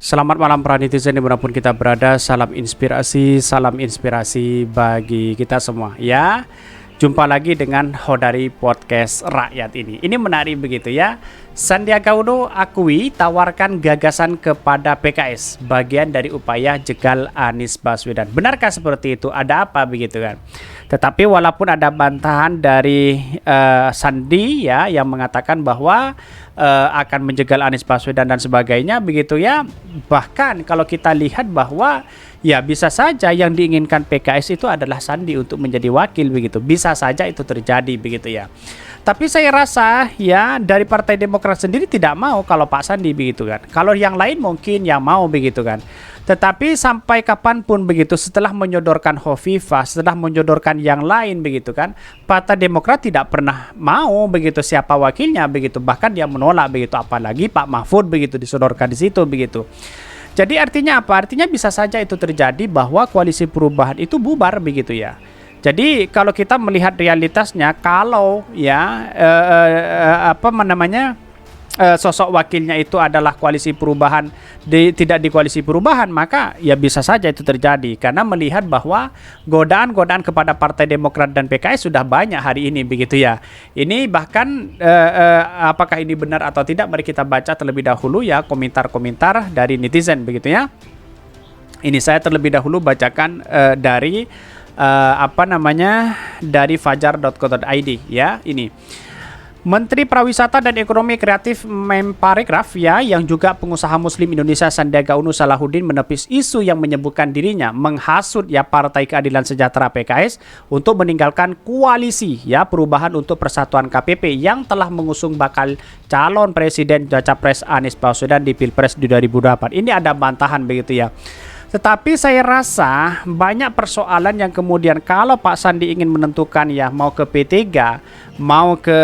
Selamat malam para netizen dimanapun kita berada. Salam inspirasi bagi kita semua ya. Jumpa lagi dengan Hodari Podcast Rakyat ini. Ini menarik begitu ya. Sandiaga Uno akui tawarkan gagasan kepada PKS, bagian dari upaya jegal Anies Baswedan. Benarkah seperti itu? Ada apa begitu kan? Tetapi walaupun ada bantahan dari Sandi ya yang mengatakan bahwa akan menjegal Anies Baswedan dan sebagainya begitu ya. Bahkan kalau kita lihat bahwa ya bisa saja yang diinginkan PKS itu adalah Sandi untuk menjadi wakil begitu. Bisa saja itu terjadi begitu ya. Tapi saya rasa ya dari Partai Demokrat sendiri tidak mau kalau Pak Sandi begitu kan. Kalau yang lain mungkin yang mau begitu kan. Tetapi sampai kapanpun begitu setelah menyodorkan Hovifah, setelah menyodorkan yang lain begitu kan, Partai Demokrat tidak pernah mau begitu siapa wakilnya begitu. Bahkan dia menolak begitu, apalagi Pak Mahfud begitu disodorkan di situ begitu. Jadi artinya apa? Artinya bisa saja itu terjadi bahwa koalisi perubahan itu bubar begitu ya. Jadi kalau kita melihat realitasnya, kalau ya sosok wakilnya itu adalah koalisi perubahan, tidak di koalisi perubahan, maka ya bisa saja itu terjadi karena melihat bahwa godaan-godaan kepada Partai Demokrat dan PKS sudah banyak hari ini begitu ya. Ini bahkan apakah ini benar atau tidak, mari kita baca terlebih dahulu ya komentar-komentar dari netizen begitu ya. Ini saya terlebih dahulu bacakan dari dari fajar.co.id ya. Ini Menteri Pariwisata dan Ekonomi Kreatif Menparekraf ya, yang juga pengusaha Muslim Indonesia Sandiaga Uno Salahuddin menepis isu yang menyebutkan dirinya menghasut ya Partai Keadilan Sejahtera PKS untuk meninggalkan koalisi ya perubahan untuk persatuan KPP yang telah mengusung bakal calon presiden dan capres Anies Baswedan di Pilpres di 2024. Ini ada bantahan begitu ya. Tetapi saya rasa banyak persoalan yang kemudian kalau Pak Sandi ingin menentukan ya mau ke P3, mau ke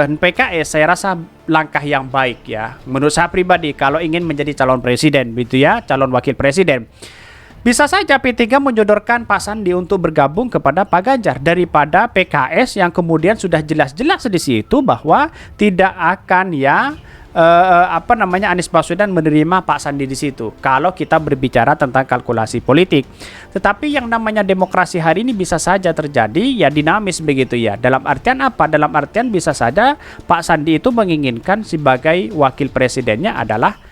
PKS, saya rasa langkah yang baik ya. Menurut saya pribadi kalau ingin menjadi calon presiden gitu ya, calon wakil presiden. Bisa saja P3 menyodorkan Pak Sandi untuk bergabung kepada Pak Ganjar daripada PKS yang kemudian sudah jelas-jelas di situ bahwa tidak akan ya Anies Baswedan menerima Pak Sandi di situ. Kalau kita berbicara tentang kalkulasi politik, tetapi yang namanya demokrasi hari ini bisa saja terjadi ya dinamis begitu ya. Dalam artian apa? Dalam artian bisa saja Pak Sandi itu menginginkan sebagai wakil presidennya adalah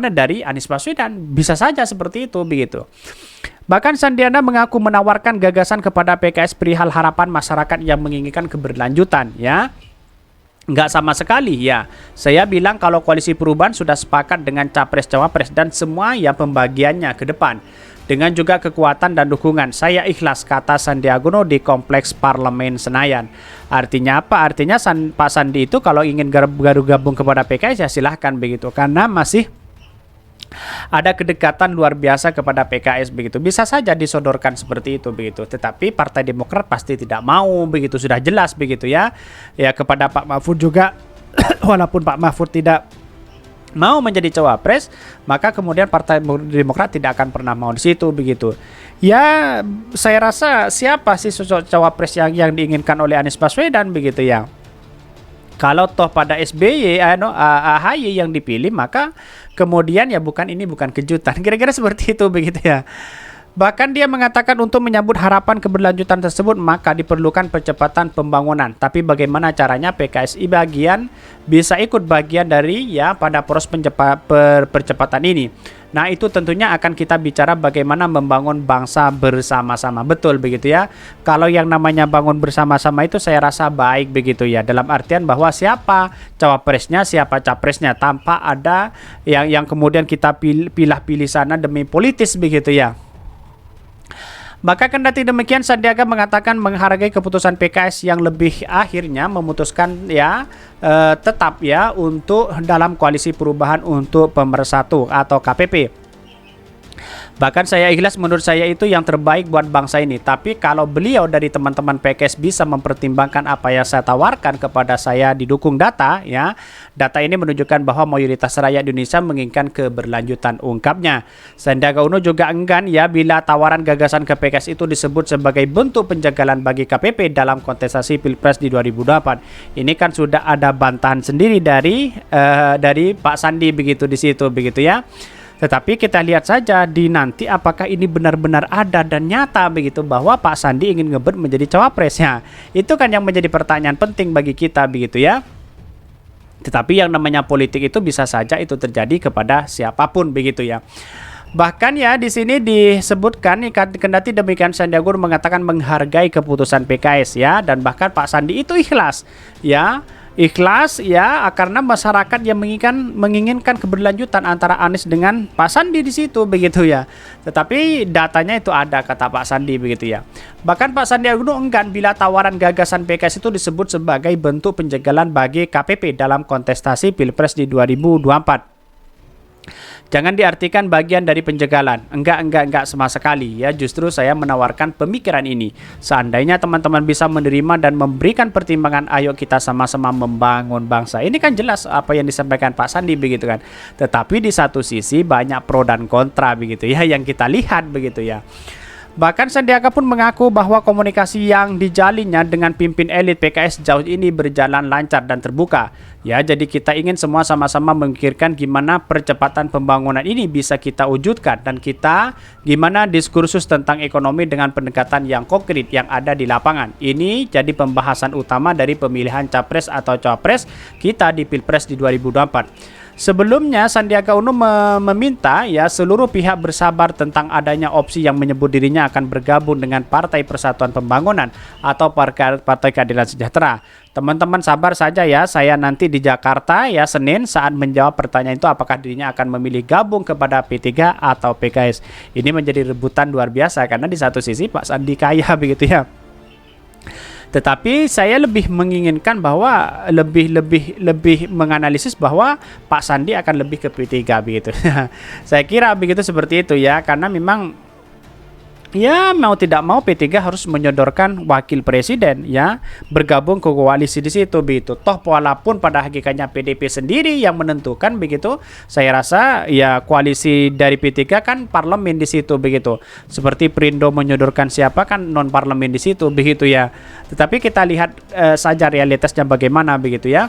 dari Anies Baswedan. Bisa saja seperti itu begitu. Bahkan Sandiaga mengaku menawarkan gagasan kepada PKS perihal harapan masyarakat yang menginginkan keberlanjutan ya. Enggak sama sekali ya. Saya bilang kalau koalisi perubahan sudah sepakat dengan capres-cawapres dan semua ya pembagiannya ke depan. Dengan juga kekuatan dan dukungan. Saya ikhlas, kata Sandiaga Uno di Kompleks Parlemen Senayan. Artinya apa? Artinya Pak Sandi itu kalau ingin gabung kepada PKS ya silahkan begitu. Karena masih ada kedekatan luar biasa kepada PKS begitu. Bisa saja disodorkan seperti itu begitu. Tetapi Partai Demokrat pasti tidak mau begitu, sudah jelas begitu ya. Ya kepada Pak Mahfud juga walaupun Pak Mahfud tidak mau menjadi cawapres, maka kemudian Partai Demokrat tidak akan pernah mau di situ begitu. Ya, saya rasa siapa sih sosok cawapres yang diinginkan oleh Anies Baswedan begitu ya. Kalau toh pada SBY, AHY yang dipilih, maka kemudian ya bukan kejutan. Kira-kira seperti itu begitu ya. Bahkan dia mengatakan untuk menyambut harapan keberlanjutan tersebut maka diperlukan percepatan pembangunan. Tapi bagaimana caranya PKSI bisa ikut bagian dari ya pada proses percepatan ini. Nah itu tentunya akan kita bicara bagaimana membangun bangsa bersama-sama. Betul begitu ya. Kalau yang namanya bangun bersama-sama itu saya rasa baik begitu ya. Dalam artian bahwa siapa cawapresnya, siapa capresnya, tanpa ada yang kemudian kita pilih sana demi politis begitu ya. Maka kendati demikian Sandiaga mengatakan menghargai keputusan PKS yang lebih akhirnya memutuskan ya tetap ya untuk dalam koalisi perubahan untuk pemersatu atau KPP. Bahkan saya ikhlas, menurut saya itu yang terbaik buat bangsa ini. Tapi kalau beliau dari teman-teman PKS bisa mempertimbangkan apa yang saya tawarkan kepada saya didukung data ya. Data ini menunjukkan bahwa mayoritas rakyat Indonesia menginginkan keberlanjutan, ungkapnya. Sandiaga Uno juga enggan ya bila tawaran gagasan ke PKS itu disebut sebagai bentuk penjagalan bagi KPP dalam kontestasi Pilpres di 2024. Ini kan sudah ada bantahan sendiri dari Pak Sandi begitu di situ begitu ya. Tetapi kita lihat saja di nanti apakah ini benar-benar ada dan nyata begitu bahwa Pak Sandi ingin ngebet menjadi cawapresnya. Itu kan yang menjadi pertanyaan penting bagi kita begitu ya. Tetapi yang namanya politik itu bisa saja itu terjadi kepada siapapun begitu ya. Bahkan ya di sini disebutkan kendati demikian Sandiaga Uno mengatakan menghargai keputusan PKS ya, dan bahkan Pak Sandi itu ikhlas ya. Ikhlas ya karena masyarakat yang menginginkan keberlanjutan antara Anies dengan Pak Sandi di situ begitu ya. Tetapi datanya itu ada kata Pak Sandi begitu ya. Bahkan Pak Sandiaga Uno enggan bila tawaran gagasan PKS itu disebut sebagai bentuk penjagalan bagi KPP dalam kontestasi Pilpres di 2024. Jangan diartikan bagian dari penjagalan. Enggak sama sekali ya. Justru saya menawarkan pemikiran ini. Seandainya teman-teman bisa menerima dan memberikan pertimbangan, ayo kita sama-sama membangun bangsa. Ini kan jelas apa yang disampaikan Pak Sandi begitu kan. Tetapi di satu sisi banyak pro dan kontra begitu ya yang kita lihat begitu ya. Bahkan Sandiaga pun mengaku bahwa komunikasi yang dijalinnya dengan pimpin elit PKS jauh ini berjalan lancar dan terbuka. Ya, jadi kita ingin semua sama-sama memikirkan gimana percepatan pembangunan ini bisa kita wujudkan dan kita gimana diskursus tentang ekonomi dengan pendekatan yang konkret yang ada di lapangan. Ini jadi pembahasan utama dari pemilihan capres atau cawapres kita di Pilpres di 2024. Sebelumnya Sandiaga Uno meminta ya seluruh pihak bersabar tentang adanya opsi yang menyebut dirinya akan bergabung dengan Partai Persatuan Pembangunan atau Partai Keadilan Sejahtera. Teman-teman sabar saja ya, saya nanti di Jakarta ya Senin saat menjawab pertanyaan itu apakah dirinya akan memilih gabung kepada P3 atau PKS. Ini menjadi rebutan luar biasa karena di satu sisi Pak Sandi kaya begitu ya. Tetapi saya lebih menginginkan bahwa lebih menganalisis bahwa Pak Sandi akan lebih ke P3 begitu. Saya kira begitu seperti itu ya, karena memang ya mau tidak mau P3 harus menyodorkan wakil presiden ya, bergabung ke koalisi di situ begitu. Toh walaupun pada hakikatnya PDP sendiri yang menentukan begitu, saya rasa ya koalisi dari P3 kan parlemen di situ begitu. Seperti Perindo menyodorkan siapa kan non parlemen di situ begitu ya. Tetapi kita lihat saja realitasnya bagaimana begitu ya.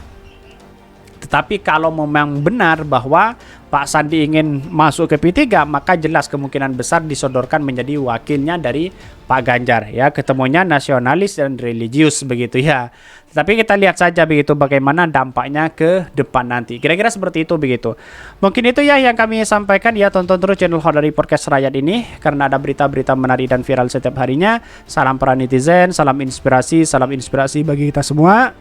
Tetapi kalau memang benar bahwa Pak Sandi ingin masuk ke P3, maka jelas kemungkinan besar disodorkan menjadi wakilnya dari Pak Ganjar ya, ketemunya nasionalis dan religius begitu ya. Tapi kita lihat saja begitu bagaimana dampaknya ke depan nanti. Kira-kira seperti itu begitu. Mungkin itu ya yang kami sampaikan ya. Tonton terus channel Khodari Podcast Rakyat ini karena ada berita-berita menarik dan viral setiap harinya. Salam para netizen, salam inspirasi bagi kita semua.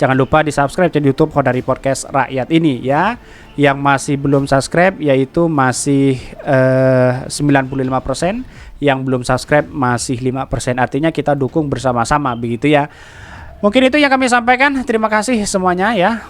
Jangan lupa di-subscribe channel YouTube Khodari Podcast Rakyat ini ya. Yang masih belum subscribe yaitu masih 95%, yang belum subscribe masih 5%. Artinya kita dukung bersama-sama begitu ya. Mungkin itu yang kami sampaikan. Terima kasih semuanya ya.